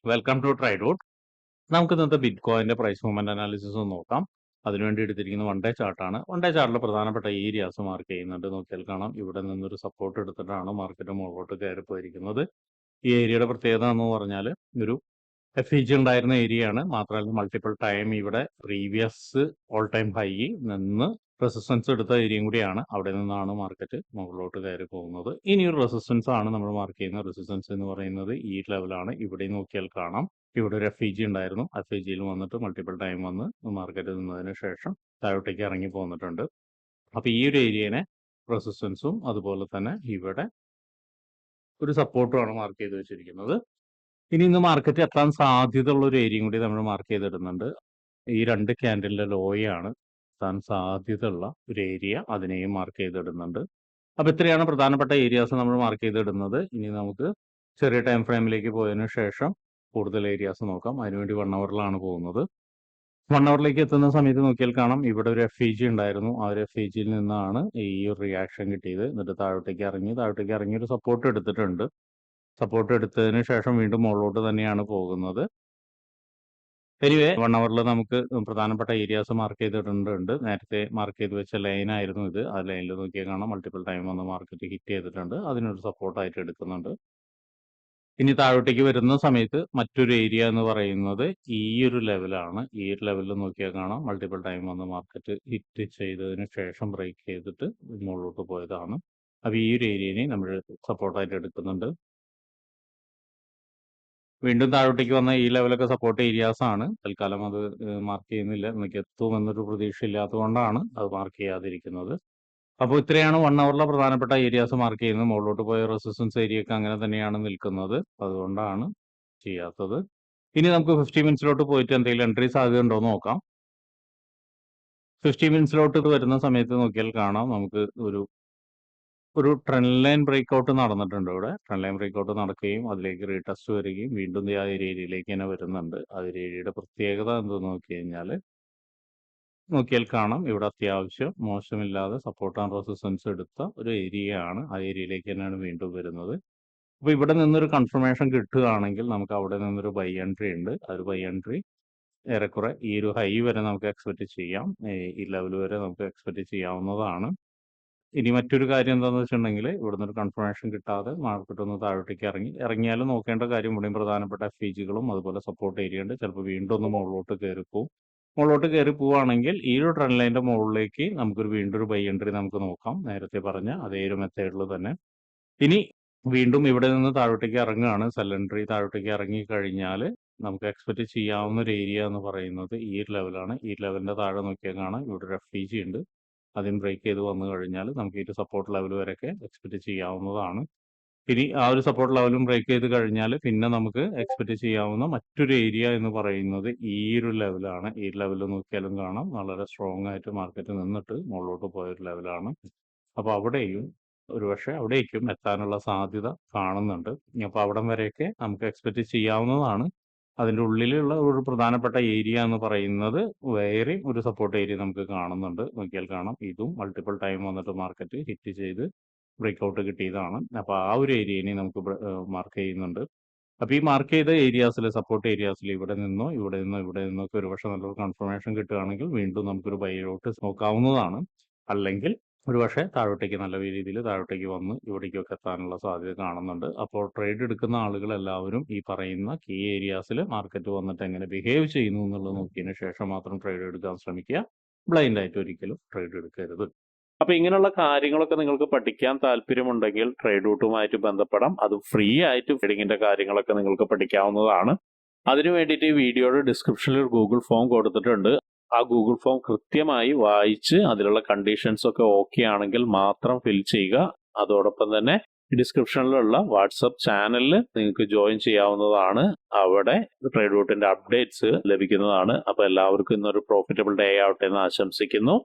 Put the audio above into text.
Welcome to ട്രൈഡോട്ട്. നമുക്ക് ഇന്നത്തെ bit കോയിന്റെ price movement analysis ഒന്ന് നോക്കാം. അതിനുവേണ്ടി എടുത്തിരിക്കുന്ന വൺ ഡേ ചാർട്ടാണ്. വൺ ഡേ ചാർട്ടിൽ പ്രധാനപ്പെട്ട ഏരിയാസ് മാർക്ക് ചെയ്യുന്നുണ്ട്. നോക്കിയാൽ കാണാം, ഇവിടെ നിന്നൊരു സപ്പോർട്ട് എടുത്തിട്ടാണ് മാർക്കറ്റ് മുകളിലോട്ട് കയറി പോയിരിക്കുന്നത്. ഈ ഏരിയയുടെ പ്രത്യേകത എന്ന് പറഞ്ഞാൽ ഒരു എഫ് ഉണ്ടായിരുന്ന ഏരിയയാണ്. മാത്രമല്ല മൾട്ടിപ്പിൾ ടൈം ഇവിടെ പ്രീവിയസ് ഓൾ ടൈം ഹൈ നിന്ന് റെസിസ്റ്റൻസ് എടുത്ത ഏരിയയും കൂടിയാണ്. അവിടെ നിന്നാണ് മാർക്കറ്റ് മുകളിലോട്ട് കയറി പോകുന്നത്. ഇനി ഒരു റെസിസ്റ്റൻസ് ആണ് നമ്മൾ മാർക്ക് ചെയ്യുന്ന റെസിസ്റ്റൻസ് എന്ന് പറയുന്നത് ഈ ലെവലാണ്. ഇവിടെ നോക്കിയാൽ കാണാം, ഇവിടെ ഒരു എഫ് ഉണ്ടായിരുന്നു. എഫ് വന്നിട്ട് മൾട്ടിപ്പിൾ ടൈം വന്ന് മാർക്കറ്റ് നിന്നതിന് ശേഷം താഴോട്ടേക്ക് ഇറങ്ങി പോന്നിട്ടുണ്ട്. അപ്പൊ ഈ ഒരു ഏരിയനെ റെസിസ്റ്റൻസും അതുപോലെ തന്നെ ഇവിടെ ഒരു സപ്പോർട്ടുമാണ് മാർക്ക് ചെയ്ത് വെച്ചിരിക്കുന്നത്. ഇനി ഇന്ന് മാർക്കറ്റ് എത്താൻ സാധ്യതയുള്ള ഒരു ഏരിയയും കൂടി നമ്മൾ മാർക്ക് ചെയ്തിടുന്നുണ്ട്. ഈ രണ്ട് ക്യാൻഡലിന്റെ ലോയാണ് എത്താൻ സാധ്യതയുള്ള ഒരു ഏരിയ, അതിനെയും മാർക്ക് ചെയ്തിടുന്നുണ്ട്. അപ്പൊ ഇത്രയാണ് പ്രധാനപ്പെട്ട ഏരിയാസ് നമ്മൾ മാർക്ക് ചെയ്തിടുന്നത്. ഇനി നമുക്ക് ചെറിയ ടൈം ഫ്രെയിമിലേക്ക് പോയതിനു ശേഷം കൂടുതൽ ഏരിയാസ് നോക്കാം. അതിനുവേണ്ടി 1 അവറിലാണ് പോകുന്നത്. 1 അവറിലേക്ക് എത്തുന്ന സമയത്ത് നോക്കിയാൽ കാണാം, ഇവിടെ ഒരു എഫ് ഉണ്ടായിരുന്നു. ആ ഒരു എഫ് നിന്നാണ് ഈ ഒരു റിയാക്ഷൻ കിട്ടിയത്. എന്നിട്ട് താഴോട്ടേക്ക് ഇറങ്ങി ഒരു സപ്പോർട്ട് എടുത്തിട്ടുണ്ട്. സപ്പോർട്ട് എടുത്തതിന് ശേഷം വീണ്ടും മുകളിലോട്ട് തന്നെയാണ് പോകുന്നത്. എനിവേ 1 അവറിൽ നമുക്ക് പ്രധാനപ്പെട്ട ഏരിയാസ് മാർക്ക് ചെയ്തിട്ടുണ്ട്. നേരത്തെ മാർക്ക് ചെയ്ത് വെച്ച ലൈൻ ആയിരുന്നു ഇത്. ആ ലൈനിൽ നോക്കിയാൽ കാണാം, മൾട്ടിപ്പിൾ ടൈം വന്ന് മാർക്കറ്റ് ഹിറ്റ് ചെയ്തിട്ടുണ്ട്. അതിനൊരു സപ്പോർട്ടായിട്ട് എടുക്കുന്നുണ്ട്. ഇനി താഴോട്ടേക്ക് വരുന്ന സമയത്ത് മറ്റൊരു ഏരിയ എന്ന് പറയുന്നത് ഈ ഒരു ലെവലാണ്. ഈ ഒരു ലെവലിൽ നോക്കിയാൽ കാണാം, മൾട്ടിപ്പിൾ ടൈം വന്ന് മാർക്കറ്റ് ഹിറ്റ് ചെയ്തതിന് ശേഷം ബ്രേക്ക് ചെയ്തിട്ട് മുകളിലോട്ട് പോയതാണ്. അപ്പൊ ഈ ഒരു ഏരിയനെ നമ്മൾ സപ്പോർട്ടായിട്ട് എടുക്കുന്നുണ്ട്. വീണ്ടും താഴോട്ടേക്ക് വന്ന ഈ ലെവലൊക്കെ സപ്പോർട്ട് ഏരിയാസ് ആണ്. തൽക്കാലം അത് മാർക്ക് ചെയ്യുന്നില്ല. നമുക്ക് എത്തുമെന്നൊരു പ്രതീക്ഷ ഇല്ലാത്തതുകൊണ്ടാണ് അത് മാർക്ക് ചെയ്യാതിരിക്കുന്നത്. അപ്പോൾ ഇത്രയാണ് 1 അവറിലെ പ്രധാനപ്പെട്ട ഏരിയാസ് മാർക്ക് ചെയ്യുന്നത്. മുകളിലോട്ട് പോയ റെസിസ്റ്റൻസ് ഏരിയ ഒക്കെ അങ്ങനെ തന്നെയാണ് നിൽക്കുന്നത്. അതുകൊണ്ടാണ് ചെയ്യാത്തത്. ഇനി നമുക്ക് 50 മിനിറ്റ്സിലോട്ട് പോയിട്ട് എന്തെങ്കിലും എൻട്രി സാധ്യത ഉണ്ടോ എന്ന് നോക്കാം. 50 മിനിറ്റ്സിലോട്ട് വരുന്ന സമയത്ത് നോക്കിയാൽ കാണാം, നമുക്ക് ഒരു ട്രെൻഡ് ലൈൻ ബ്രേക്ക്ഔട്ട് നടന്നിട്ടുണ്ട്. ഇവിടെ ട്രെൻഡ് ലൈൻ ബ്രേക്ക്ഔട്ട് നടക്കുകയും അതിലേക്ക് റീടെസ്റ്റ് വരികയും വീണ്ടും ആ ഒരു ഏരിയയിലേക്ക് തന്നെ വരുന്നുണ്ട്. ആ ഒരു ഏരിയയുടെ പ്രത്യേകത എന്തെന്ന് നോക്കിയാൽ കാണാം, ഇവിടെ അത്യാവശ്യം മോശമില്ലാതെ സപ്പോർട്ട് ആൻഡ് റെസിസ്റ്റൻസ് എടുത്ത ഒരു ഏരിയ ആണ്. ആ ഏരിയയിലേക്ക് തന്നെയാണ് വീണ്ടും വരുന്നത്. അപ്പോൾ ഇവിടെ നിന്നൊരു കൺഫർമേഷൻ കിട്ടുകയാണെങ്കിൽ നമുക്ക് അവിടെ നിന്നൊരു ബൈ എൻട്രി ഉണ്ട്. ആ ഒരു ബൈ എൻട്രി ഏറെക്കുറെ ഈ ഒരു ഹൈ വരെ നമുക്ക് എക്സ്പെക്ട് ചെയ്യാം. ഈ ലെവൽ വരെ നമുക്ക് എക്സ്പെക്ട് ചെയ്യാവുന്നതാണ്. ഇനി മറ്റൊരു കാര്യം എന്താണെന്ന് വെച്ചിട്ടുണ്ടെങ്കിൽ, ഇവിടുന്ന് ഒരു കൺഫർമേഷൻ കിട്ടാതെ മാർക്കറ്റ് ഒന്ന് താഴോട്ടേക്ക് ഇറങ്ങിയാലും നോക്കേണ്ട കാര്യം ഇവിടെയും പ്രധാനപ്പെട്ട എഫ് അതുപോലെ സപ്പോർട്ട് ഏരിയ ഉണ്ട്. ചിലപ്പോൾ വീണ്ടും ഒന്ന് മുകളിലോട്ട് കയറി പോകും. മുകളിലോട്ട് കയറി പോവുകയാണെങ്കിൽ ഈ ഒരു ട്രെൻഡ് ലൈനിന്റെ മുകളിലേക്ക് നമുക്കൊരു വീണ്ടും ഒരു ബൈ എൻട്രി നമുക്ക് നോക്കാം. നേരത്തെ പറഞ്ഞ അതേ ഒരു മെത്തേഡിൽ തന്നെ. ഇനി വീണ്ടും ഇവിടെ നിന്ന് താഴോട്ടേക്ക് ഇറങ്ങുകയാണ്. സെൽ എൻട്രി താഴോട്ടേക്ക് ഇറങ്ങി കഴിഞ്ഞാൽ നമുക്ക് എക്സ്പെക്ട് ചെയ്യാവുന്ന ഒരു ഏരിയ എന്ന് പറയുന്നത് ഈ ഒരു ലെവലാണ്. ഈ ലെവലിന്റെ താഴെ നോക്കിയാൽ കാണാം, ഇവിടെ ഒരു എഫ് ഉണ്ട്. അതിന് ബ്രേക്ക് ചെയ്ത് വന്നു കഴിഞ്ഞാൽ നമുക്ക് ഈ ഒരു സപ്പോർട്ട് ലെവൽ വരെയൊക്കെ എക്സ്പെക്ട് ചെയ്യാവുന്നതാണ്. ഇനി ആ ഒരു സപ്പോർട്ട് ലെവലും ബ്രേക്ക് ചെയ്ത് കഴിഞ്ഞാൽ പിന്നെ നമുക്ക് എക്സ്പെക്ട് ചെയ്യാവുന്ന മറ്റൊരു ഏരിയ എന്ന് പറയുന്നത് ഈ ഒരു ലെവലാണ്. ഈ ലെവലിൽ നോക്കിയാലും കാണാം, വളരെ സ്ട്രോങ് ആയിട്ട് മാർക്കറ്റ് നിന്നിട്ട് മുകളിലോട്ട് പോയൊരു ലെവലാണ്. അപ്പോൾ അവിടേക്കും എത്താനുള്ള സാധ്യത കാണുന്നുണ്ട്. അപ്പോൾ അവിടം വരെയൊക്കെ നമുക്ക് എക്സ്പെക്ട് ചെയ്യാവുന്നതാണ്. അതിൻ്റെ ഉള്ളിലുള്ള ഒരു പ്രധാനപ്പെട്ട ഏരിയ എന്ന് പറയുന്നത് വേറെയും ഒരു സപ്പോർട്ട് ഏരിയ നമുക്ക് കാണുന്നുണ്ട്. നോക്കിയാൽ കാണാം, ഇതും മൾട്ടിപ്പിൾ ടൈം വന്നിട്ട് മാർക്കറ്റ് ഹിറ്റ് ചെയ്ത് ബ്രേക്ക്ഔട്ട് കിട്ടിയതാണ്. അപ്പോൾ ആ ഒരു ഏരിയനെ നമുക്ക് മാർക്ക് ചെയ്യുന്നുണ്ട്. അപ്പോൾ ഈ മാർക്ക് ചെയ്ത ഏരിയാസിൽ, സപ്പോർട്ട് ഏരിയാസിൽ ഇവിടെ നിന്നോ ഇവിടെ നിന്നോ ഒക്കെ ഒരുപക്ഷെ നല്ലൊരു കൺഫർമേഷൻ കിട്ടുകയാണെങ്കിൽ വീണ്ടും നമുക്കൊരു ബൈഔട്ട് നോക്കാവുന്നതാണ്. അല്ലെങ്കിൽ ഒരുപക്ഷെ താഴോട്ടേക്ക് നല്ല രീതിയിൽ താഴോട്ടേക്ക് വന്ന് ഇവിടേക്കൊക്കെ എത്താനുള്ള സാധ്യത കാണുന്നുണ്ട്. അപ്പോൾ ട്രേഡ് എടുക്കുന്ന ആളുകൾ എല്ലാവരും ഈ പറയുന്ന കീ ഏരിയാസിൽ മാർക്കറ്റ് വന്നിട്ട് എങ്ങനെ ബിഹേവ് ചെയ്യുന്നു എന്നുള്ളത് നോക്കിയതിന് ശേഷം മാത്രം ട്രേഡ് എടുക്കാൻ ശ്രമിക്കുക. ബ്ലൈൻഡ് ആയിട്ട് ഒരിക്കലും ട്രേഡ് എടുക്കരുത്. അപ്പൊ ഇങ്ങനെയുള്ള കാര്യങ്ങളൊക്കെ നിങ്ങൾക്ക് പഠിക്കാൻ താല്പര്യമുണ്ടെങ്കിൽ ട്രേഡ് റൂട്ടുമായിട്ട് ബന്ധപ്പെടാം. അത് ഫ്രീ ആയിട്ട് ട്രേഡിങ്ങിന്റെ കാര്യങ്ങളൊക്കെ നിങ്ങൾക്ക് പഠിക്കാവുന്നതാണ്. അതിനു വേണ്ടിയിട്ട് ഈ വീഡിയോയുടെ ഡിസ്ക്രിപ്ഷനിൽ ഒരു ഗൂഗിൾ ഫോം കൊടുത്തിട്ടുണ്ട്. ആ ഗൂഗിൾ ഫോം കൃത്യമായി വായിച്ച് അതിലുള്ള കണ്ടീഷൻസ് ഒക്കെ ഓക്കെ ആണെങ്കിൽ മാത്രം ഫിൽ ചെയ്യുക. അതോടൊപ്പം തന്നെ ഡിസ്ക്രിപ്ഷനിലുള്ള വാട്സപ്പ് ചാനലിൽ നിങ്ങൾക്ക് ജോയിൻ ചെയ്യാവുന്നതാണ്. അവിടെ ട്രേഡ് റൂട്ടിന്റെ അപ്ഡേറ്റ്സ് ലഭിക്കുന്നതാണ്. അപ്പൊ എല്ലാവർക്കും ഇന്നൊരു പ്രോഫിറ്റബിൾ ഡേ ആവട്ടെ എന്ന് ആശംസിക്കുന്നു.